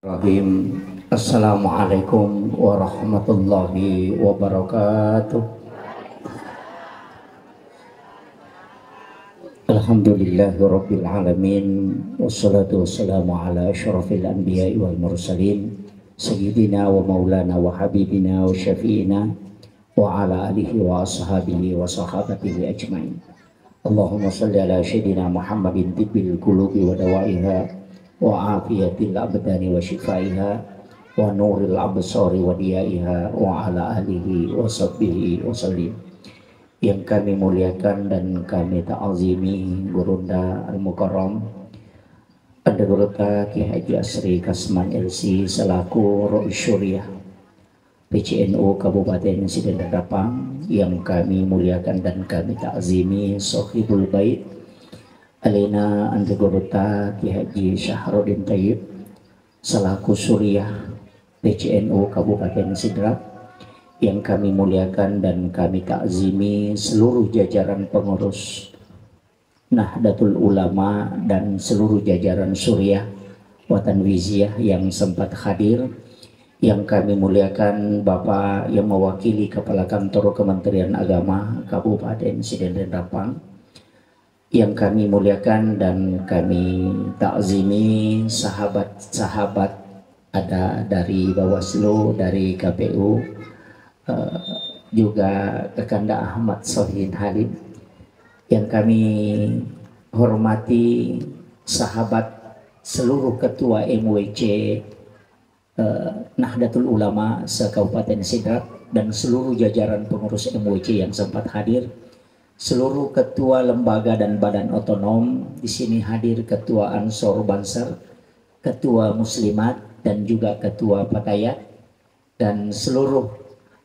Assalamualaikum warahmatullahi wabarakatuh. Alhamdulillahirabbil alamin wassalatu wassalamu ala asyrafil anbiya'i wal mursalin sayyidina wa maulana wa habibina wa syafi'ina wa ala alihi wa ashabihi wa sahabatihi ajmain. Allahumma salli ala sayyidina Muhammadin tibbil qulubi wa dawaiha wa afiyatil abdani wa shifaiha wa nuril absari wa diyaiha wa ala alihi wa sahbihi wa sallim. Yang kami muliakan dan kami ta'azimi Gurunda Al-Mukarram Anda Gurunda Ki Haji Asri Kasman LC selaku Rois Syuriah PCNU Kabupaten Sidin Dadapang, yang kami muliakan dan kami ta'azimi Sohibul Bait Alina Antegorota Ki Haji Syahrudin Tayyib selaku Suriah PCNU Kabupaten Sidrap, yang kami muliakan dan kami takzimi seluruh jajaran pengurus Nahdlatul Ulama dan seluruh jajaran Suriah Watan Wiziyah yang sempat hadir, yang kami muliakan Bapak yang mewakili Kepala Kantor Kementerian Agama Kabupaten Sidin Dadapang, yang kami muliakan dan kami takzimi sahabat-sahabat ada dari Bawaslu, dari KPU, juga Kakanda Ahmad Sohin Halim, yang kami hormati sahabat seluruh ketua MWC Nahdlatul Ulama se-Kabupaten Sidrap dan seluruh jajaran pengurus MWC yang sempat hadir, seluruh ketua lembaga dan badan otonom. Di sini hadir ketua Ansor Bansar, ketua Muslimat dan juga ketua Patayat, dan seluruh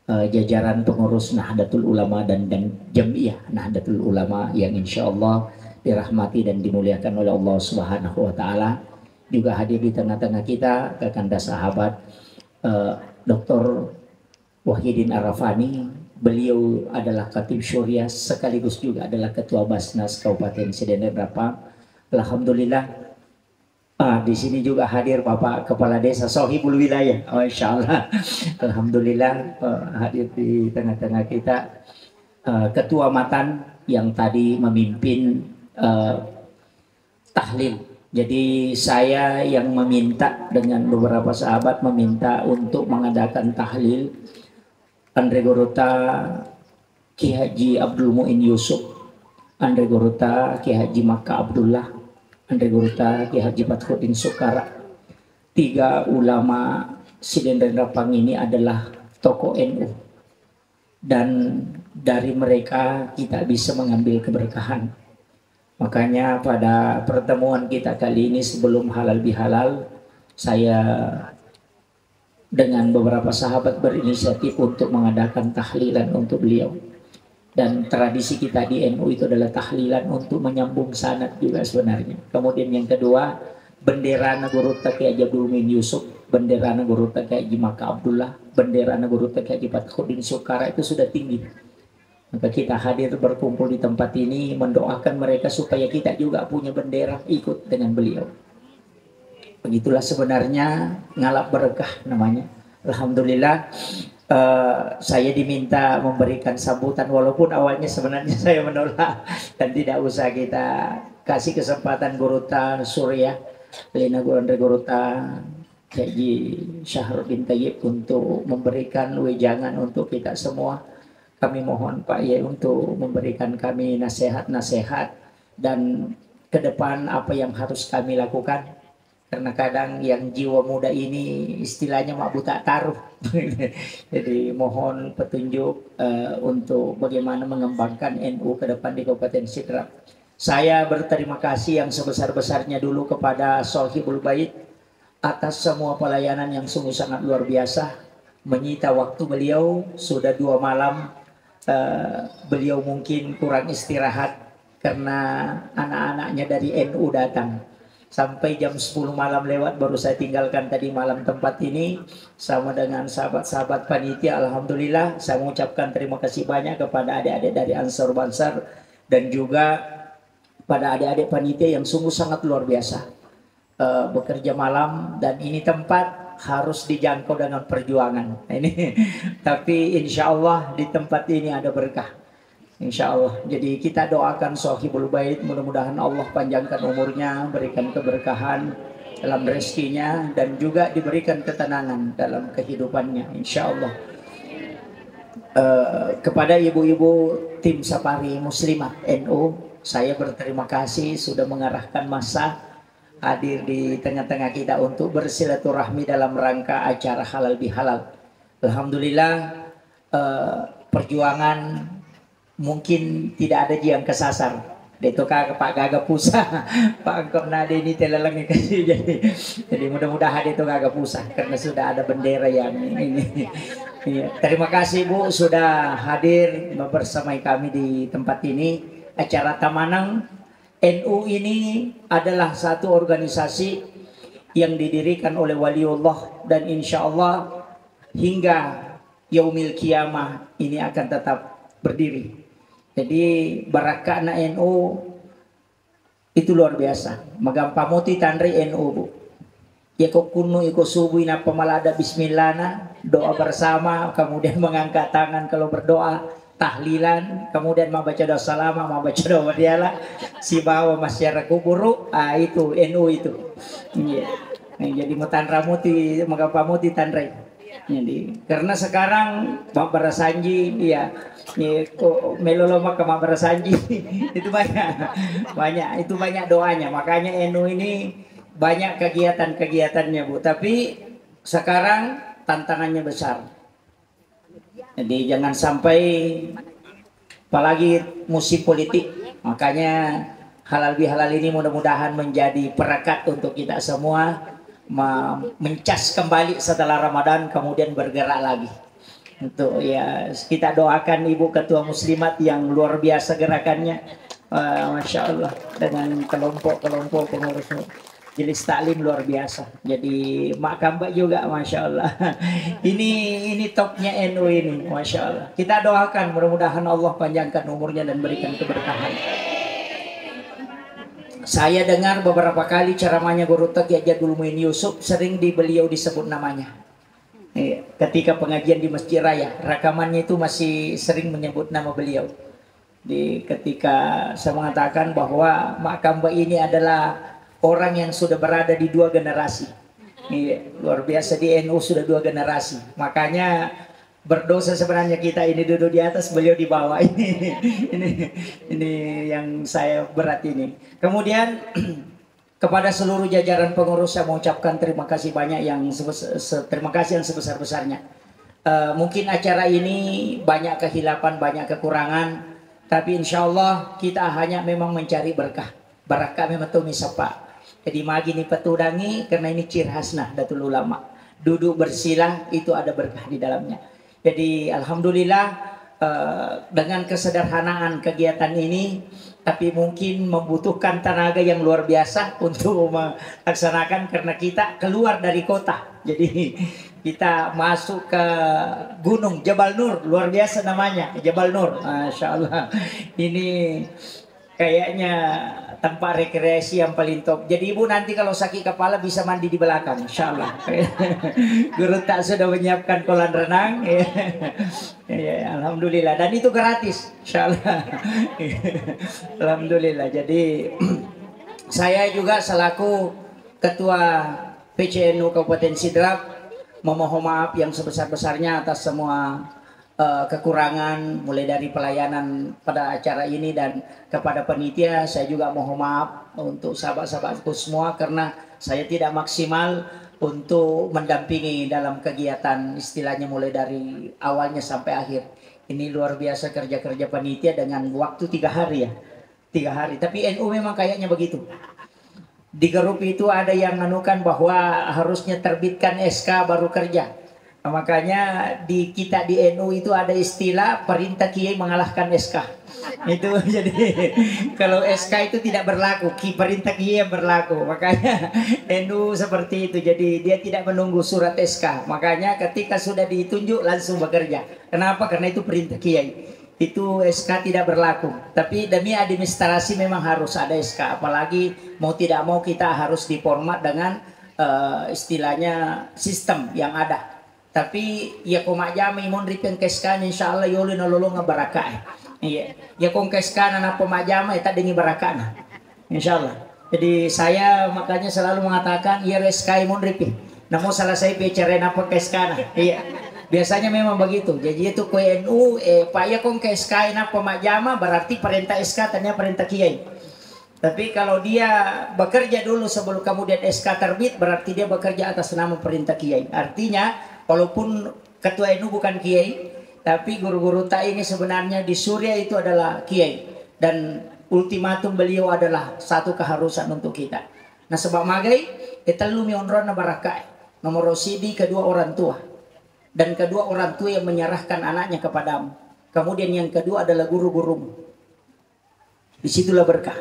jajaran pengurus Nahdlatul Ulama dan Jamiah Nahdlatul Ulama yang insya Allah dirahmati dan dimuliakan oleh Allah Subhanahu wa Ta'ala. Juga hadir di tengah-tengah kita Kakanda sahabat Dr. Wahidin Arafani. Beliau adalah Khatib Syuriah sekaligus juga adalah Ketua Basnas Kabupaten Sidin Dadapang. Alhamdulillah. Di sini juga hadir Bapak Kepala Desa Sohibul Wilayah. Oh, insya Allah. Alhamdulillah hadir di tengah-tengah kita Ketua Matan yang tadi memimpin tahlil. Jadi saya yang meminta dengan beberapa sahabat meminta untuk mengadakan tahlil Andre Gorota Ki Haji Abdul Muin Yusuf, Andre Gorota Ki Haji Maka Abdullah, Andre Gorota Ki Haji Fathuddin Sukara. Tiga ulama Sidin Dadapang ini adalah tokoh NU, dan dari mereka kita bisa mengambil keberkahan. Makanya pada pertemuan kita kali ini sebelum halal bihalal, saya dengan beberapa sahabat berinisiatif untuk mengadakan tahlilan untuk beliau. Dan tradisi kita di NU itu adalah tahlilan untuk menyambung sanad juga sebenarnya. Kemudian yang kedua, bendera Nagorota Ki Haji Abdul Muin Yusuf, bendera Nagorota Ki Haji Maka Abdullah, bendera Nagorota Ki Haji Fathuddin Sukara itu sudah tinggi. Maka kita hadir berkumpul di tempat ini mendoakan mereka supaya kita juga punya bendera ikut dengan beliau. Begitulah sebenarnya ngalap berkah namanya. Alhamdulillah saya diminta memberikan sambutan, walaupun awalnya sebenarnya saya menolak dan tidak usah kita kasih kesempatan Gorota Suriah Lina Andre Gorota Haji Syahrudin Tayyib untuk memberikan wejangan untuk kita semua. Kami mohon Pak Ye untuk memberikan kami nasihat-nasihat dan ke depan apa yang harus kami lakukan. Karena kadang yang jiwa muda ini istilahnya mabuk tak taruh. Jadi mohon petunjuk untuk bagaimana mengembangkan NU ke depan di Kabupaten Sidrap. Saya berterima kasih yang sebesar-besarnya dulu kepada Sohibul Bait atas semua pelayanan yang sungguh sangat luar biasa. Menyita waktu beliau sudah 2 malam. Beliau mungkin kurang istirahat karena anak-anaknya dari NU datang. Sampai jam 10 malam lewat baru saya tinggalkan tadi malam tempat ini sama dengan sahabat-sahabat panitia. Alhamdulillah saya mengucapkan terima kasih banyak kepada adik-adik dari Ansor Bansar dan juga pada adik-adik panitia yang sungguh sangat luar biasa. bekerja malam, dan ini tempat harus dijangkau dengan perjuangan. Ini tapi insya Allah di tempat ini ada berkah. Insya Allah. Jadi kita doakan Sohibul Bait, mudah-mudahan Allah panjangkan umurnya, berikan keberkahan dalam rezekinya, dan juga diberikan ketenangan dalam kehidupannya. Insya Allah. Kepada ibu-ibu tim Safari Muslimat NU, saya berterima kasih sudah mengarahkan masa hadir di tengah-tengah kita untuk bersilaturahmi dalam rangka acara halal bihalal. Alhamdulillah, perjuangan mungkin tidak ada yang kesasar. Itu Pak Gaga Pusah, Pak Angkor Nade ini telelang kasih, jadi mudah-mudahan itu Gaga Pusah karena sudah ada bendera yang ini. Iya. Terima kasih Bu sudah hadir bersama kami di tempat ini. Acara Tamanang NU ini adalah satu organisasi yang didirikan oleh waliullah, dan insya Allah hingga yaumil kiamah ini akan tetap berdiri. Jadi barakana NU itu luar biasa. Magampamuti tanri NU Bu. Ya kok kuno iko subuh ina pemalada bismillahna, doa bersama, kemudian mengangkat tangan kalau berdoa, tahlilan, kemudian membaca doa salama, membaca doa diala, si bawa masyarakat kuburu, itu NU itu. Iya. Nah, jadi mutanramuti magampamuti tanri. Jadi karena sekarang Mabara Sanji, ya, meloloma ke Mabara Sanji itu banyak itu banyak doanya, makanya NU ini banyak kegiatan-kegiatannya Bu. Tapi sekarang tantangannya besar, jadi jangan sampai, apalagi musim politik, makanya halal bihalal ini mudah-mudahan menjadi perekat untuk kita semua mencas kembali setelah Ramadan, kemudian bergerak lagi. Untuk ya kita doakan Ibu Ketua Muslimat yang luar biasa gerakannya, Masya Allah, dengan kelompok-kelompok pengurus Jelis Taklim luar biasa. Jadi Mak Kambak juga Masya Allah. ini topnya NU ini, Masya Allah. Kita doakan mudah-mudahan Allah panjangkan umurnya dan berikan keberkahan. Saya dengar beberapa kali ceramahnya Guru Taqi Jadul Muin Yusuf, sering beliau disebut namanya. Ketika pengajian di Masjid Raya, rekamannya itu masih sering menyebut nama beliau. Ketika saya mengatakan bahwa Mak Kambak ini adalah orang yang sudah berada di dua generasi. Luar biasa, di NU sudah dua generasi. Makanya berdosa sebenarnya kita ini duduk di atas, beliau di bawah. Ini yang saya berat ini. Kemudian kepada seluruh jajaran pengurus saya mengucapkan terima kasih banyak, terima kasih yang sebesar-besarnya. Mungkin acara ini banyak kehilapan, banyak kekurangan, tapi insya Allah kita hanya memang mencari berkah. Barakah memang tuh misapa. Jadi magi nih petudangi karena ini ciri khasna Datul Ulama. Duduk bersilah itu ada berkah di dalamnya. Jadi alhamdulillah dengan kesederhanaan kegiatan ini, tapi mungkin membutuhkan tenaga yang luar biasa untuk melaksanakan karena kita keluar dari kota. Jadi kita masuk ke gunung Jabal Nur, luar biasa namanya Jabal Nur. Masya Allah. Ini kayaknya tempat rekreasi yang paling top. Jadi Ibu nanti kalau sakit kepala bisa mandi di belakang, insya Allah. Guru tak sudah menyiapkan kolam renang. Ya, alhamdulillah, dan itu gratis, insya Allah. Alhamdulillah. Jadi saya juga selaku Ketua PCNU Kabupaten Sidrap memohon maaf yang sebesar-besarnya atas semua kekurangan, mulai dari pelayanan pada acara ini, dan kepada panitia saya juga mohon maaf untuk sahabat-sahabatku semua karena saya tidak maksimal untuk mendampingi dalam kegiatan istilahnya mulai dari awalnya sampai akhir. Ini luar biasa kerja-kerja panitia dengan waktu 3 hari ya, 3 hari. Tapi NU memang kayaknya begitu. Di grup itu ada yang menukan bahwa harusnya terbitkan SK baru kerja. Nah, makanya kita di NU itu ada istilah perintah kiai mengalahkan SK. Itu jadi kalau SK itu tidak berlaku, perintah kiai yang berlaku. Makanya NU seperti itu. Jadi dia tidak menunggu surat SK. Makanya ketika sudah ditunjuk langsung bekerja. Kenapa? Karena itu perintah kiai. itu SK tidak berlaku. Tapi demi administrasi memang harus ada SK, apalagi mau tidak mau kita harus diformat dengan istilahnya sistem yang ada. Tapi ya koma jami mon ripen keskan insyaallah yole nolong barakah. Iya. Ya kong keskan na pemajama eta dengi barakana. Insyaallah. Jadi saya makanya selalu mengatakan ya reskai mon ripen. Namo salah saya bicara apa keskana. Iya. Biasanya memang begitu. Jadi itu KNU Pak ya kong keskai na pemajama berarti perintah SK tanya perintah kiai. Tapi kalau dia bekerja dulu sebelum kemudian SK terbit berarti dia bekerja atas nama perintah kiai. Artinya walaupun ketua NU bukan kiai, tapi guru-guru TAI ini sebenarnya di Suriah itu adalah kiai. Dan ultimatum beliau adalah satu keharusan untuk kita. Nah sebab magai, kita lumi onrona barakai. Nomor rosidi kedua orang tua. Dan kedua orang tua yang menyerahkan anaknya kepadamu. Kemudian yang kedua adalah guru-gurumu. Disitulah berkah.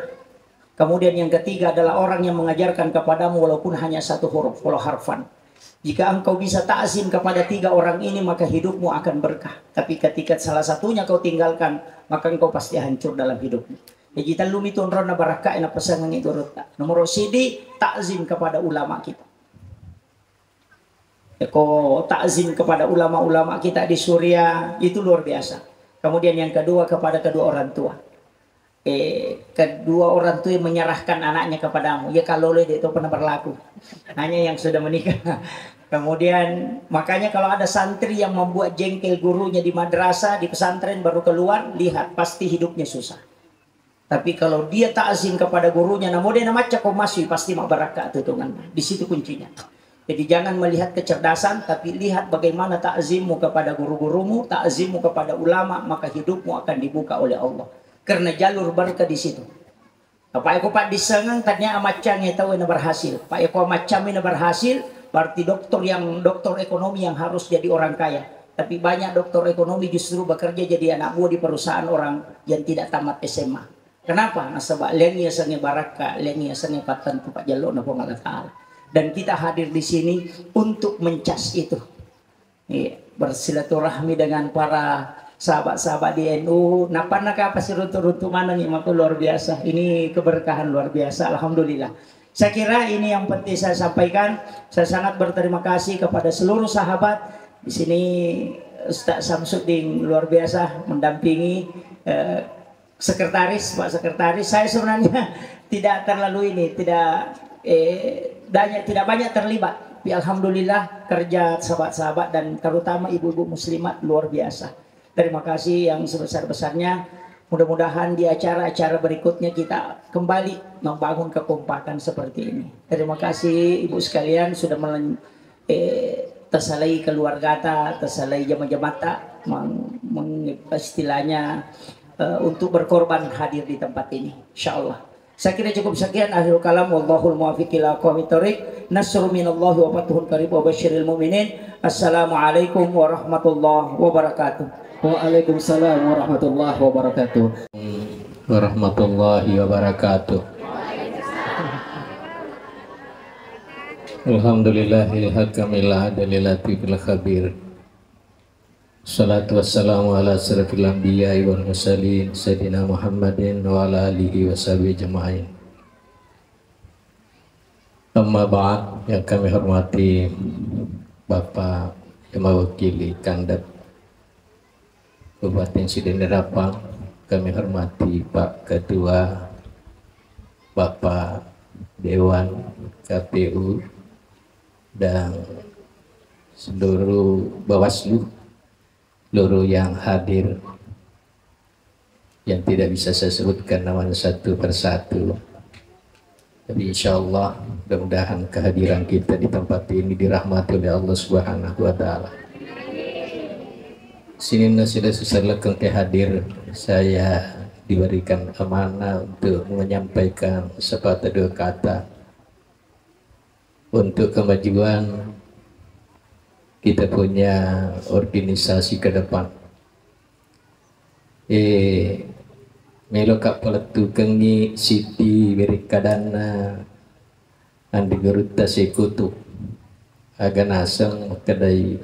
Kemudian yang ketiga adalah orang yang mengajarkan kepadamu walaupun hanya satu huruf, walau harfan. Jika engkau bisa ta'zim kepada tiga orang ini, maka hidupmu akan berkah. Tapi ketika salah satunya kau tinggalkan, maka engkau pasti hancur dalam hidupmu. Jadi kita lumitun rona barakah ina pesangan itu rota. Nomor sidi ta'zim kepada ulama kita. Kau ta'zim kepada ulama-ulama kita di Suriah itu luar biasa. Kemudian yang kedua kepada kedua orang tua. Kedua orang tua yang menyerahkan anaknya kepadamu. Ya kalau itu pernah berlaku. Hanya yang sudah menikah. Kemudian makanya kalau ada santri yang membuat jengkel gurunya di madrasah, di pesantren baru keluar, lihat pasti hidupnya susah. Tapi kalau dia ta'zim kepada gurunya, namun dia namaca kau masih pasti mak barakah tutungan. Di situ kuncinya. Jadi jangan melihat kecerdasan, tapi lihat bagaimana ta'zimmu kepada guru-gurumu, ta'zimmu kepada ulama, maka hidupmu akan dibuka oleh Allah. Karena jalur berkah di situ. Pak Eko Pak disengang tanya amacang yang tahu yang berhasil. Pak Eko macam yang berhasil berarti doktor ekonomi yang harus jadi orang kaya. Tapi banyak doktor ekonomi justru bekerja jadi anak buah di perusahaan orang yang tidak tamat SMA. Kenapa? Nah sebab lengi sange baraka, lengi sange patan Pak Jalur na Allah Taala. Dan kita hadir di sini untuk mencas itu. Bersilaturahmi dengan para sahabat-sahabat di NU. Napa apa sih runtu-runtu mana nih, maka luar biasa. Ini keberkahan luar biasa, alhamdulillah. Saya kira ini yang penting saya sampaikan. Saya sangat berterima kasih kepada seluruh sahabat di sini. Ustaz Samsudin luar biasa mendampingi sekretaris, Pak Sekretaris. Saya sebenarnya tidak terlalu ini, tidak banyak terlibat. Tapi alhamdulillah kerja sahabat-sahabat dan terutama ibu-ibu muslimat luar biasa. Terima kasih yang sebesar-besarnya. Mudah-mudahan di acara-acara berikutnya kita kembali membangun kekompakan seperti ini. Terima kasih ibu sekalian sudah tersalai keluarga, tersalai jamaah-jamaah istilahnya untuk berkorban hadir di tempat ini. Insyaallah. Saya kira cukup sekian. Akhirul kalam. Wallahul muwaffiq ila aqwamit thoriq. Nasrun minallahi wa fathun qarib wa basyiril mu'minin. Assalamualaikum warahmatullahi wabarakatuh. Waalaikumsalam warahmatullahi wabarakatuh. Warahmatullahi wabarakatuh. Alhamdulillahil hakamil adlil latifil khabir. Salatu wassalamu ala asrafil anbiya'i wal mursalin sayyidina Muhammadin wa ala alihi washabihi jama'in. Amma ba'd, yang kami hormati Bapak yang mewakili Kandat Kabupaten Sidenderapang, kami hormati Pak Ketua, Bapak Dewan KPU dan seluruh Bawaslu, seluruh yang hadir yang tidak bisa saya sebutkan namanya satu persatu. Tapi insya Allah mudah-mudahan kehadiran kita di tempat ini dirahmati oleh Allah Subhanahu wa Ta'ala. Sini sudah seserlekan hadir, saya diberikan amanah untuk menyampaikan sepatah dua kata untuk kemajuan kita punya organisasi ke depan. Melokak peletu kengi Siti berikadana andi geruta sekutu agan aseng kedai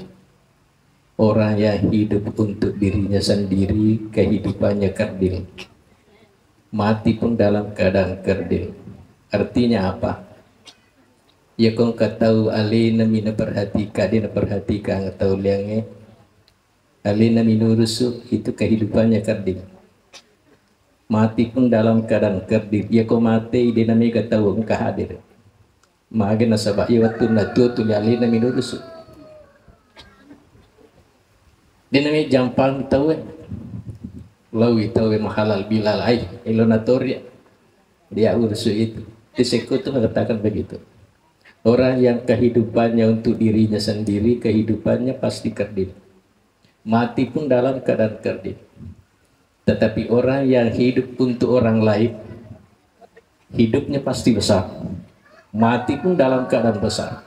Orang yang hidup untuk dirinya sendiri, kehidupannya kerdil. Mati pun dalam keadaan kerdil. Artinya apa? Ya kau tahu alina mina perhatikan, dia perhatikan atau liangnya. Alina minurusu itu kehidupannya kerdil. Mati pun dalam keadaan kerdil. Ya kau mati, dia namanya tahu engkau hadir. Mage nasabah ya waktu natu tu alina minurusu. Dia namanya jampang tahu. Lawi tahu mahalal bilal ay ilonatori. Dia urus itu. Diseko itu mengatakan begitu. Orang yang kehidupannya untuk dirinya sendiri, kehidupannya pasti kerdil. Mati pun dalam keadaan kerdil. Tetapi orang yang hidup untuk orang lain, hidupnya pasti besar. Mati pun dalam keadaan besar.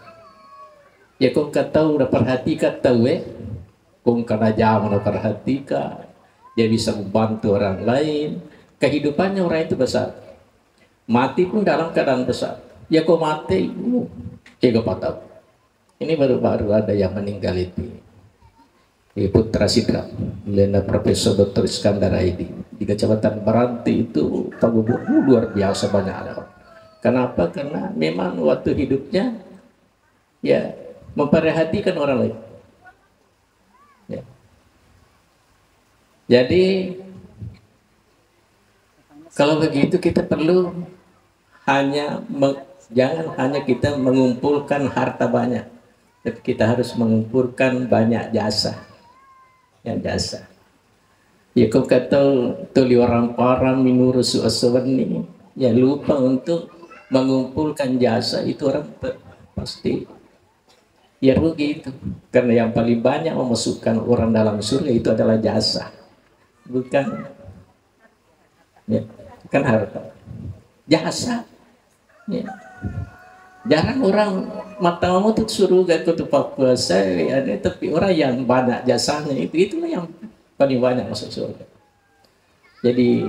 Ya kau tahu, udah perhatikan tahu kau karena jam udah perhatikan, dia bisa membantu orang lain. Kehidupannya orang itu besar. Mati pun dalam keadaan besar. Ya kau mati, ya kau tahu. Ini baru-baru ada yang meninggal itu. Putra Sidra, Lena Profesor Dr. Iskandar Aidi di Kecamatan Baranti itu Pak Gubernur luar biasa banyak ada. Kenapa? Karena memang waktu hidupnya ya memperhatikan orang lain. Ya. Jadi kalau begitu kita perlu jangan hanya kita mengumpulkan harta banyak, tapi kita harus mengumpulkan banyak jasa. Ya jasa. Ya kau kata tuli orang parang minurusu aswani, ya lupa untuk mengumpulkan jasa itu orang pasti ya rugi itu. Karena yang paling banyak memasukkan orang dalam surga itu adalah jasa, bukan harta. Jasa. Ya. Jarang orang matamu tuh surga ke tempat puasa ada, tapi orang yang banyak jasanya itulah yang paling banyak masuk surga. Jadi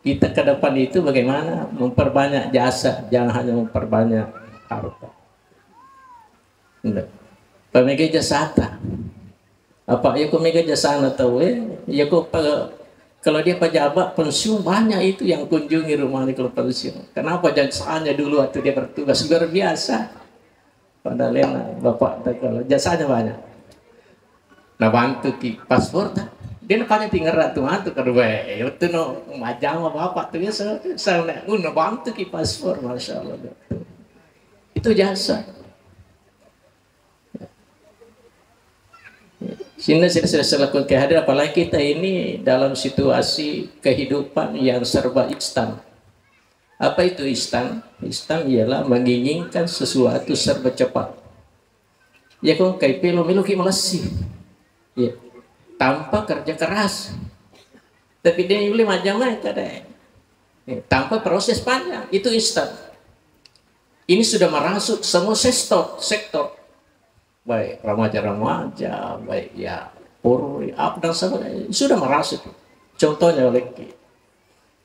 kita ke depan itu bagaimana memperbanyak jasa, jangan hanya memperbanyak harta. Pemega jasata. Apa ya kau mega jasana tahu ya kau kalau dia pejabat pensiun banyak itu yang kunjungi rumahnya kalau pensiun. Kenapa jasanya dulu waktu dia bertugas luar biasa. Padahal bapak kalau jasanya banyak. Nah bantu ki paspor dia nakanya tinggal ratu kedua itu no majang bapak tuh ya saya bantu ki paspor, masya Allah itu jasa. Sehingga saya lakukan kehadiran, apalagi kita ini dalam situasi kehidupan yang serba instan. Apa itu instan? Instan ialah menginginkan sesuatu serba cepat. Ya kok kayak pelo-melo ki melesi. Ya, tanpa kerja keras. Tapi dia boleh macam-macam kadang. Ya, tanpa proses panjang, itu instan. Ini sudah merasuk semua sektor. Baik remaja-remaja, baik ya purwi, apa dan sebagainya sudah merasuk. Contohnya oleh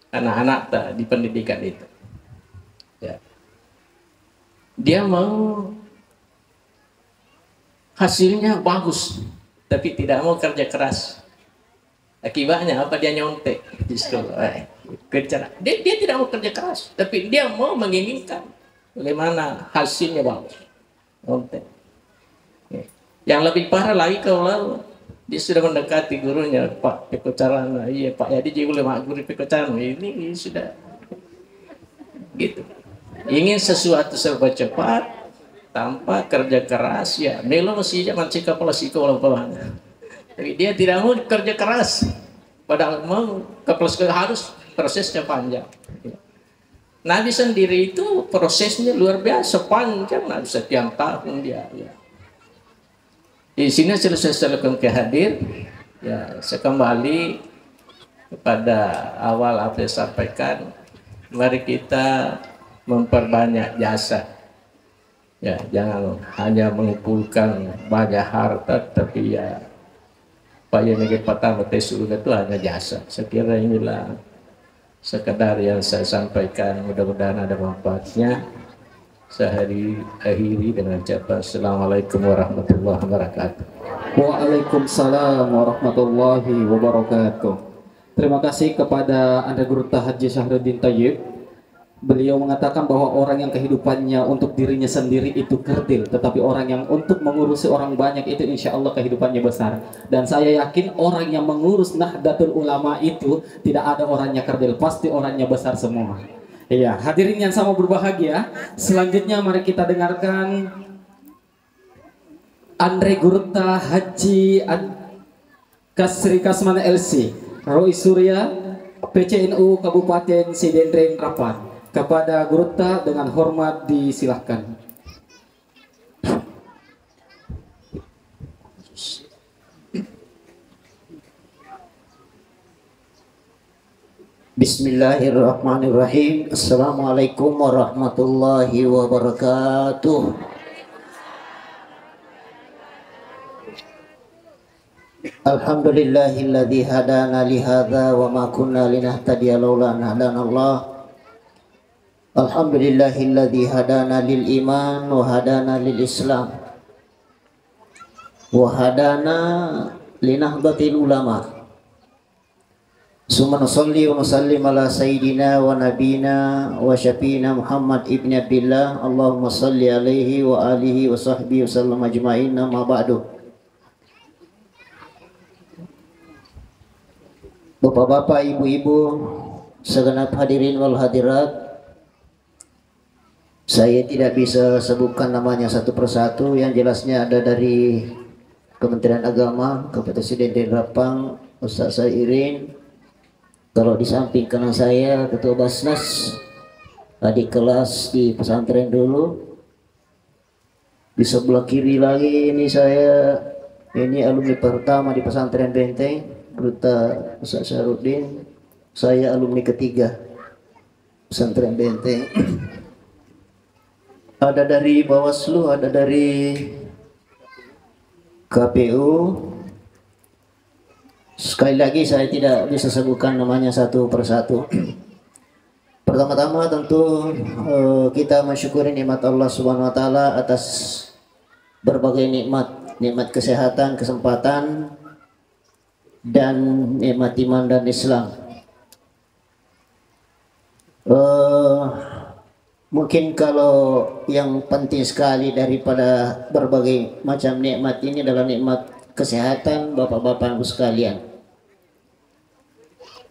anak-anak di pendidikan itu, ya. Dia mau hasilnya bagus, tapi tidak mau kerja keras. Akibatnya apa? Dia nyontek di sekolah. Dia tidak mau kerja keras, tapi dia mau menginginkan bagaimana hasilnya bagus. Nyontek. Yang lebih parah lagi kalau dia sudah mendekati gurunya, Pak Pekocarana, iya Pak Yadi jadi boleh mak guru Pekocarana, ini sudah gitu. Ingin sesuatu serba cepat tanpa kerja keras, ya melo mesti mancing kepala sekolah bawahnya. Tapi dia tidak mau kerja keras, padahal mau kepala sekolah harus prosesnya panjang. Nabi sendiri itu prosesnya luar biasa panjang, Nabi setiap tahun dia. Ya. Di sini saya lakukan kehadir, ya saya kembali kepada awal apa yang saya sampaikan. Mari kita memperbanyak jasa, ya jangan hanya mengumpulkan banyak harta, tapi ya Pak Yemege Patama surga itu hanya jasa. Saya kira inilah sekedar yang saya sampaikan, mudah-mudahan ada manfaatnya. Saya akhiri dengan ucapan Assalamualaikum warahmatullahi wabarakatuh. Waalaikumsalam warahmatullahi wabarakatuh. Terima kasih kepada Anda Guru Haji Syahruddin Thayyib. Beliau mengatakan bahwa orang yang kehidupannya untuk dirinya sendiri itu kerdil, tetapi orang yang untuk mengurusi orang banyak itu insya Allah kehidupannya besar. Dan saya yakin orang yang mengurus Nahdlatul Ulama itu tidak ada orangnya kerdil, pasti orangnya besar semua. Iya, hadirin yang sama berbahagia. Selanjutnya mari kita dengarkan Andre Gurta Haji Kasri Kasman LC Roy Surya PCNU Kabupaten Sidendreng Rapan. Kepada Gurta dengan hormat disilahkan. Bismillahirrahmanirrahim. Assalamualaikum warahmatullahi wabarakatuh. Alhamdulillahilladzi hadana li hadza wa ma kunna linahtadiya laula an hadanallah. Alhamdulillahilladzi hadana lil iman wa hadana lil islam wa hadana linahdlatil ulama. Summa nusalli wa nusallim ala sayyidina wa nabina wa syafiina Muhammad ibn Abdillah. Allahumma salli alaihi wa alihi wa sahbihi wa sallam ajma'in. Amma ba'du. Bapak-bapak, ibu-ibu, segenap hadirin wal hadirat, saya tidak bisa sebutkan namanya satu persatu, yang jelasnya ada dari Kementerian Agama, Kabupaten Sidendreng Rapang, Ustaz Sairin. Kalau di samping kanan saya Ketua Basnas, adik kelas di pesantren dulu. Di sebelah kiri lagi ini saya, ini alumni pertama di pesantren Benteng, Duta Ustaz Syahruddin. Saya alumni ketiga pesantren Benteng. Ada dari Bawaslu, ada dari KPU. Sekali lagi saya tidak bisa sebutkan namanya satu persatu. Pertama-tama tentu kita mensyukuri nikmat Allah Subhanahu wa taala atas berbagai nikmat, nikmat kesehatan, kesempatan, dan nikmat iman dan Islam. Mungkin kalau yang penting sekali daripada berbagai macam nikmat ini adalah nikmat kesehatan, bapak-bapak ibu sekalian.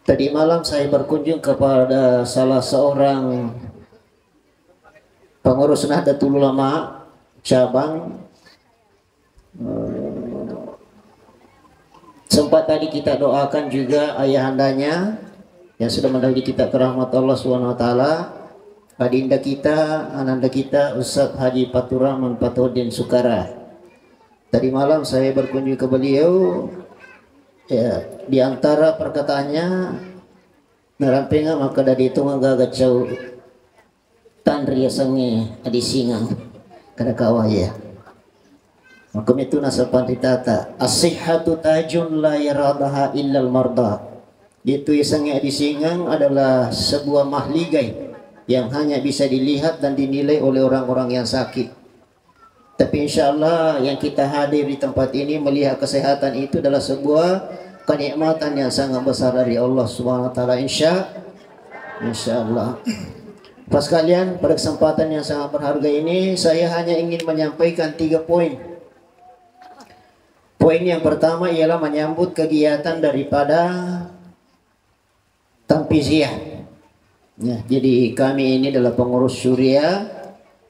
Tadi malam saya berkunjung kepada salah seorang pengurus Nahdlatul Ulama cabang. Sempat tadi kita doakan juga ayahandanya yang sudah mendahului kita ke rahmat Allah Subhanahu wa taala. Adinda kita, ananda kita, Ustaz Haji Fathurrahman Fathuddin Sukara. Tadi malam saya berkunjung ke beliau, ya, di antara perkataannya, narampenga maka dari itu ngagagacau tanri sange adi singang kada kawah ya. Maka itu nasapan ditata, as-sihhatu tajun la yaradaha illal marda. Itu sange adi singang adalah sebuah mahligai yang hanya bisa dilihat dan dinilai oleh orang-orang yang sakit. Tapi insya Allah yang kita hadir di tempat ini melihat kesehatan itu adalah sebuah kenikmatan yang sangat besar dari Allah Subhanahu wa taala. Insya Allah. Pas kalian, pada kesempatan yang sangat berharga ini saya hanya ingin menyampaikan 3 poin. Poin yang pertama ialah menyambut kegiatan daripada Tampiziyah. Ya, jadi kami ini adalah pengurus syuriah.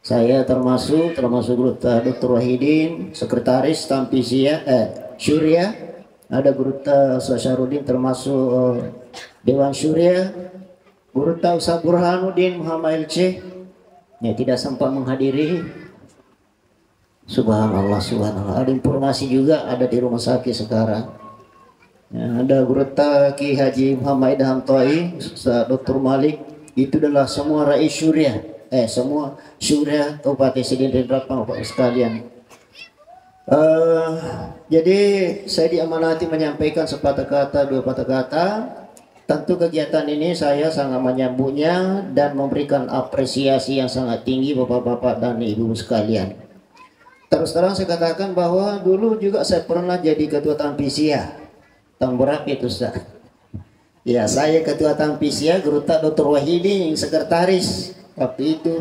Saya termasuk Guru Dr. Wahidin, sekretaris Tampiziyah syuriah. Ada Guru Ustaz Syahruddin termasuk Dewan Syuriah. Guru Ustaz Burhanuddin Muhammad LC ya tidak sempat menghadiri. Subhanallah, subhanallah. Ada informasi juga ada di rumah sakit sekarang. Ya, ada Guru Ki Haji Muhammad Hamtoi, Ustaz Dr. Malik. Itu adalah semua rakyat syuriah, semua syuriah Kabupaten Sidendreng Rapang, Bapak sekalian. Jadi saya diamanati menyampaikan sepatah kata, 2 patah kata. Tentu kegiatan ini saya sangat menyambutnya dan memberikan apresiasi yang sangat tinggi Bapak-bapak dan Ibu sekalian. Terus terang saya katakan bahwa dulu juga saya pernah jadi ketua Tampisia. Tahun berapa itu Ustaz? Ya, saya ketua Tampisia, Guru Tak Dr. Wahidi yang sekretaris waktu itu.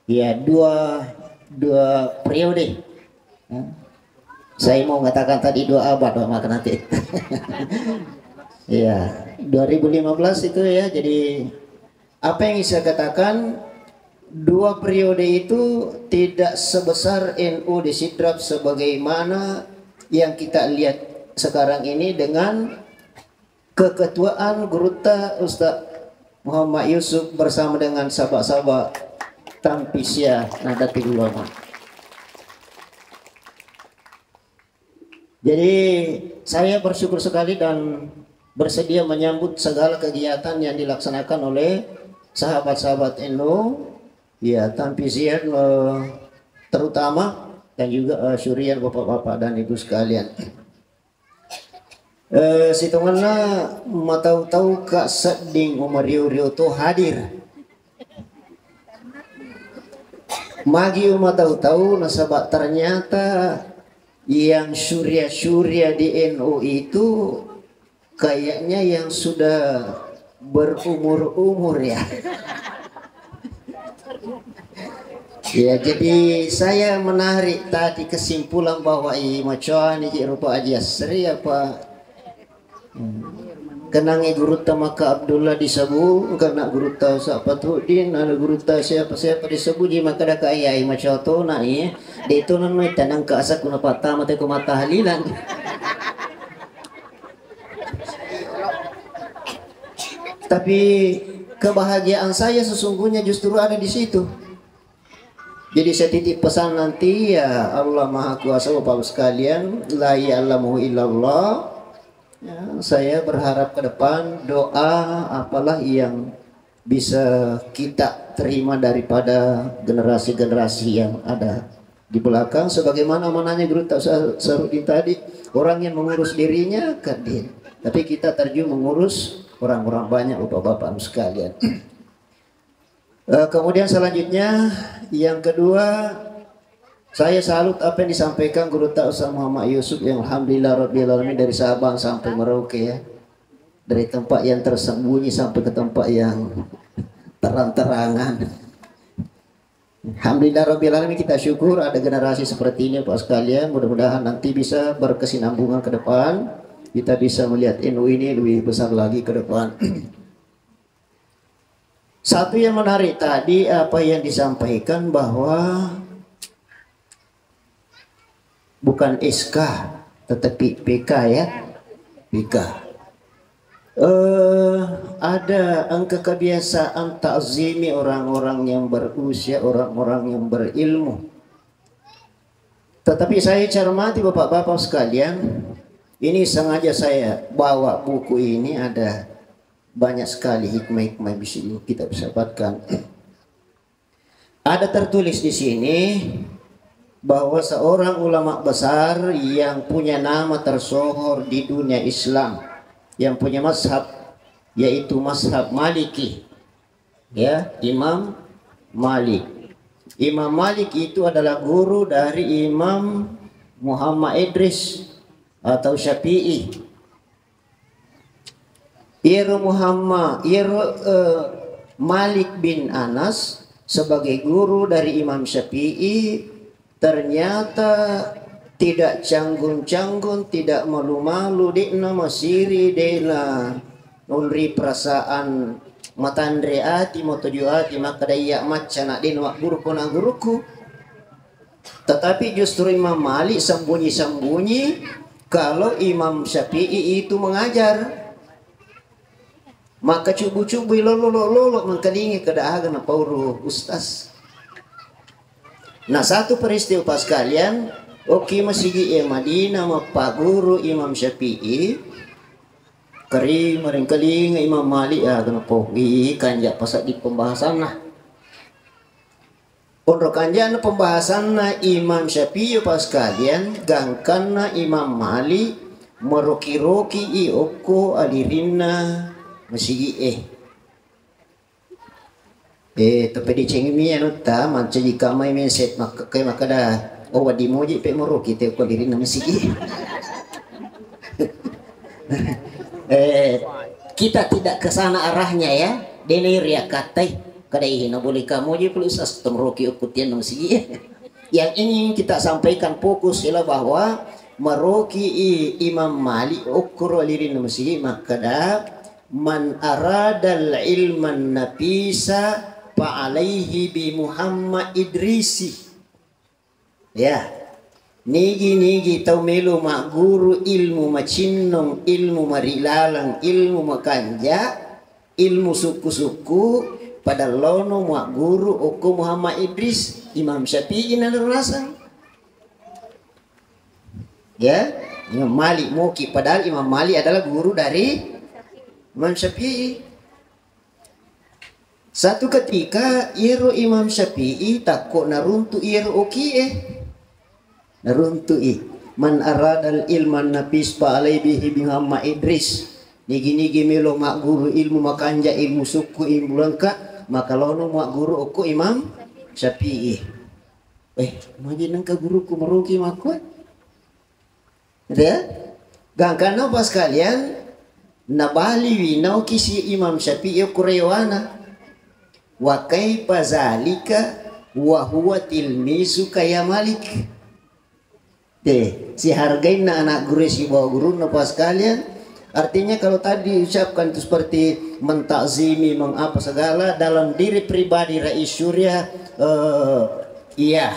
Ya, dua periode. Saya mau mengatakan tadi 2 abad, maka nanti. Ya, 2015 itu ya. Jadi apa yang saya katakan, 2 periode itu tidak sebesar NU di Sidrap sebagaimana yang kita lihat sekarang ini dengan keketuaan Guruta Ustaz Muhammad Yusuf bersama dengan sahabat-sahabat Tampisia Nahdlatul Ulama. Jadi saya bersyukur sekali dan bersedia menyambut segala kegiatan yang dilaksanakan oleh sahabat-sahabat NU, ya Tampisia terutama, dan juga syurian bapak-bapak dan ibu sekalian. Situngana matau-tau Kak Seding Umar Rio tu hadir. Magi umat tahu-tahu nasabak ternyata yang syuriah di NU itu kayaknya yang sudah berumur-umur ya. Ya, jadi saya menarik tadi kesimpulan bahwa macam ini rupa Haji Asri apa kenangi Guru Maka Abdullah disabu karena Guru Sapatuddin ada Guru siapa disabu di maka dah kaya macam tu nak ni dia tu nan mai tanang ka asa kuna patah mata ku mata halilan. Tapi kebahagiaan saya sesungguhnya justru ada di situ. Jadi saya titip pesan nanti ya Allah Maha Kuasa Bapak sekalian, la ya'lamu illallah. Ya, saya berharap ke depan doa apalah yang bisa kita terima daripada generasi-generasi yang ada di belakang, sebagaimana amanahnya Guru Sarudin tadi, orang yang mengurus dirinya kadin, tapi kita terjun mengurus orang-orang banyak bapak-bapak sekalian. Kemudian selanjutnya yang kedua, saya salut apa yang disampaikan Guru Ustaz Muhammad Yusuf yang alhamdulillah rabbil alamin dari Sabang sampai Merauke ya. Dari tempat yang tersembunyi sampai ke tempat yang terang-terangan. Alhamdulillah rabbil alamin, kita syukur ada generasi seperti ini Pak sekalian. Mudah-mudahan nanti bisa berkesinambungan ke depan. Kita bisa melihat NU ini lebih besar lagi ke depan. Satu yang menarik tadi apa yang disampaikan bahwa bukan SK tetapi PK ya, PK. Ada angka kebiasaan takzimi orang-orang yang berusia, orang-orang yang berilmu. Tetapi saya cermati bapak-bapak sekalian, ini sengaja saya bawa buku ini, ada banyak sekali hikmah-hikmah yang bisa kita dapatkan. Ada tertulis di sini bahwa seorang ulama besar yang punya nama tersohor di dunia Islam, yang punya mazhab, yaitu mazhab Maliki, ya, Imam Malik. Imam Malik itu adalah guru dari Imam Muhammad Idris atau Syafi'i. Malik bin Anas sebagai guru dari Imam Syafi'i ternyata tidak canggung-canggung, tidak malu-malu, dekna masiri, dekna nunri perasaan matandre ati motodio ati maka daya macana denwa guruku na guruku. Tetapi justru Imam Malik sembunyi-sembunyi kalau Imam Syafi'i itu mengajar. Maka cubu-cubu lolo mengkelingi kedahagan apa uru ustaz. Nah, satu peristiwa pas kalian, oke masigi Madinah ma Pak Guru Imam Syafi'i keri meringkeling Imam Malik ya kenapa kanjak pasak di pembahasan nah. Untuk kanjak pembahasan na Imam Syafi'i pas kalian gangkan na Imam Malik meroki-roki oko alirinna masigi tapi di cengimi anu ta manca jika mai menset maka dah oh wadi moji pe moro kita ko diri nama sigi. Kita tidak ke sana arahnya ya. Dene ria katai kadai na boleh kamu je perlu sas temroki ukutian nama sigi. Yang ingin kita sampaikan fokus ialah bahwa meroki Imam Malik ukur lirin nama sigi makada man aradal ilman nafisa fa alaihi bi Muhammad Idrisi. Ya, nigi tau melu mak guru ilmu macinnong, ilmu marilalang, ilmu makanja, ilmu suku-suku pada lono mak guru oku Muhammad Idris, Imam Syafi'i na rasa. Ya, Imam Malik Muki, padahal Imam Malik adalah guru dari Imam Syafi'i. Satu ketika iro Imam Syafi'i takut naruntu iro naruntu man aradal ilman nafis pa alai bihi Muhammad Idris. Nigi melo mak guru ilmu makanja ilmu suku ilmu lengkap maka lono mak guru oku Imam Syafi'i. Maji nangka guruku merugi makut. Ya? Gangkana pas kalian nabali winau kisi Imam Syafi'i kurewana wa kaifa zalika wa huwa tilmizu kaya Malik. Si hargain anak guru si bawa guru pas kalian. Artinya kalau tadi ucapkan itu seperti mentakzimi mengapa segala dalam diri pribadi Rais Surya iya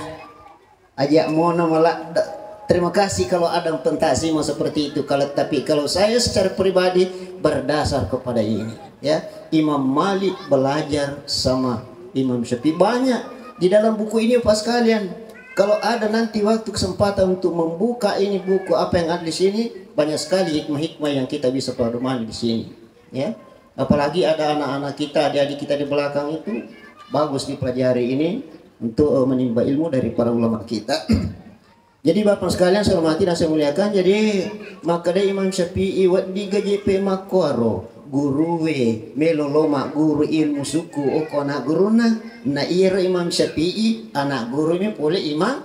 ajak mona malah terima kasih kalau ada pentakzim seperti itu tapi kalau saya secara pribadi berdasar kepada ini ya Imam Malik belajar sama Imam Syafi'i banyak di dalam buku ini pas kalian. Kalau ada nanti waktu kesempatan untuk membuka ini buku apa yang ada di sini banyak sekali hikmah-hikmah yang kita bisa pedomani di sini ya. Apalagi ada anak-anak kita, adik-adik kita di belakang itu bagus dipelajari ini untuk menimba ilmu dari para ulama kita. Jadi Bapak sekalian saya hormati dan saya muliakan. Jadi maka dari Imam Syafi'i wadi GJP makwaro guru we melolo mak guru ilmu suku oko anak guruna na ira Imam Syafi'i anak gurunya boleh Imam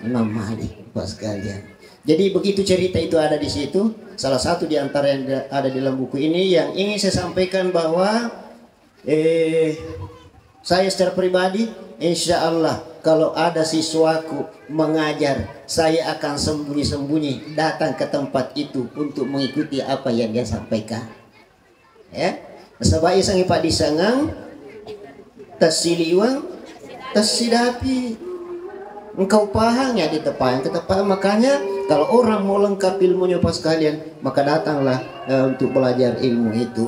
Malik Bapak sekalian. Jadi begitu cerita itu ada di situ. Salah satu di antara yang ada di dalam buku ini yang ingin saya sampaikan bahwa saya secara pribadi insya Allah kalau ada siswaku mengajar saya akan sembunyi-sembunyi datang ke tempat itu untuk mengikuti apa yang dia sampaikan ya. Sebagai sang ipak disangang tasiliwang tasidapi engkau paham ya di tepayan ketepaan. Makanya kalau orang mau lengkap ilmunya pas kalian maka datanglah untuk belajar ilmu itu.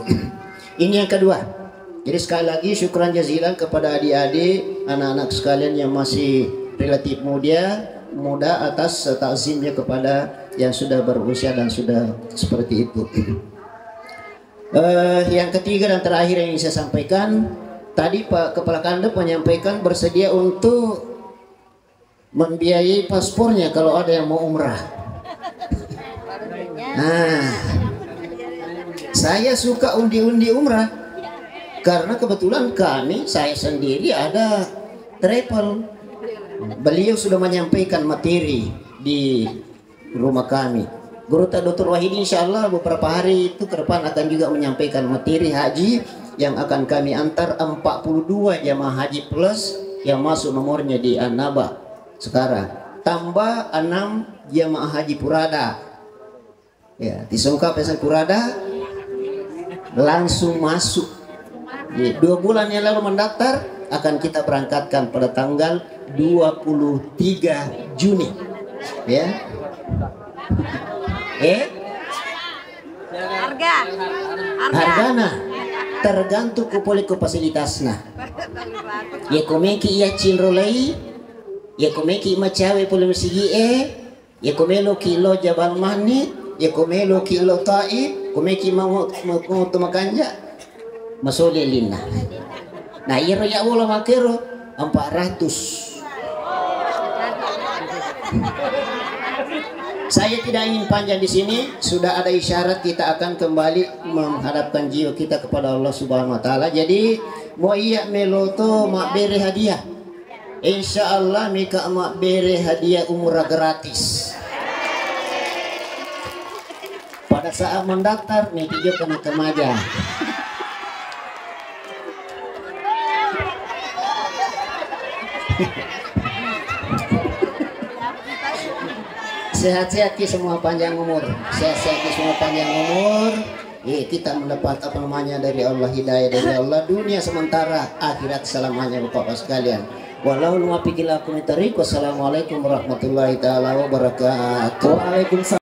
Ini yang kedua. Jadi sekali lagi syukran jazilan kepada adik-adik anak-anak sekalian yang masih relatif muda atas takzimnya kepada yang sudah berusia dan sudah seperti itu. Yang ketiga dan terakhir yang ingin saya sampaikan tadi Pak Kepala Kandep menyampaikan bersedia untuk membiayai paspornya kalau ada yang mau umrah. Nah, saya suka undi-undi umrah karena kebetulan saya sendiri ada travel. Beliau sudah menyampaikan materi di rumah kami. Guru Dr. Wahid insya Allah beberapa hari itu ke depan akan juga menyampaikan materi haji yang akan kami antar 42 jamaah haji plus yang masuk nomornya di An-Naba sekarang. Tambah 6 jamaah haji Purada. Ya, disungkap pesan Purada langsung masuk. 2 bulan yang lalu mendaftar akan kita berangkatkan pada tanggal 23 Juni ya. Hargana tergantung ku fasilitasna ya komeki ya cinrolai ya komeki macawe pulih sigi ya komelo kilo Jabal Mahni ya komelo kilo Taib komeki mau makanja masole lina. Nah iro ya wala makero 400. Saya tidak ingin panjang di sini, sudah ada isyarat kita akan kembali menghadapkan jiwa kita kepada Allah Subhanahu wa taala. Jadi mau iya meloto mak beri hadiah. Insya Allah mika emak beri hadiah umrah gratis. Pada saat mendaftar nih tiga kena kemaja. Sehat-sehat semua panjang umur. Sehat-sehat semua panjang umur. Kita mendapat apa namanya dari Allah, hidayah dari Allah, dunia sementara, akhirat selamanya Bapak sekalian. Walau lumapi gila komentari. Wassalamualaikum warahmatullahi taala wabarakatuh. Waalaikumsalam.